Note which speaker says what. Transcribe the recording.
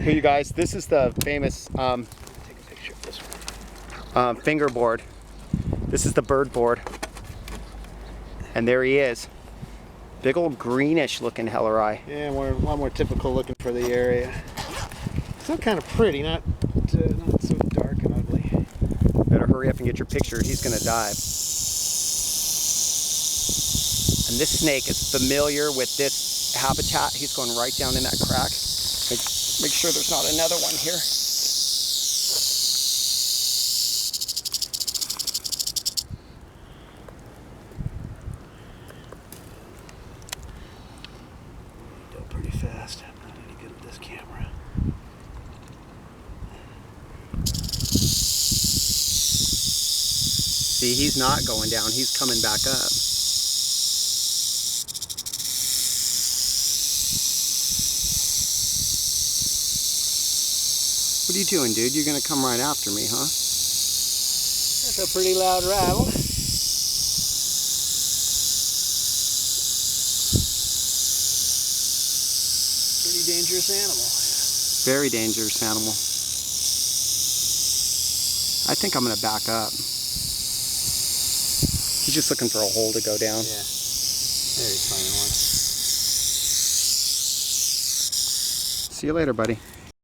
Speaker 1: Here, you guys, this is the famous
Speaker 2: Take a picture of this one.
Speaker 1: fingerboard. This is the bird board. And there he is. Big old greenish looking hellerai.
Speaker 2: Yeah, a lot more typical looking for the area. Still kind of pretty, not so dark and ugly.
Speaker 1: Better hurry up and get your picture. He's gonna dive. And this snake is familiar with this habitat. He's going right down in that crack. Make sure there's not another one here.
Speaker 2: Go pretty fast. I'm not any good at this camera.
Speaker 1: See, he's not going down. He's coming back up. What are you doing, dude? You're gonna come right after me, huh?
Speaker 2: That's a pretty loud rattle. Pretty dangerous animal.
Speaker 1: Very dangerous animal. I think I'm gonna back up. He's just looking for a hole to go down.
Speaker 2: Yeah. There he's finding one.
Speaker 1: See you later, buddy.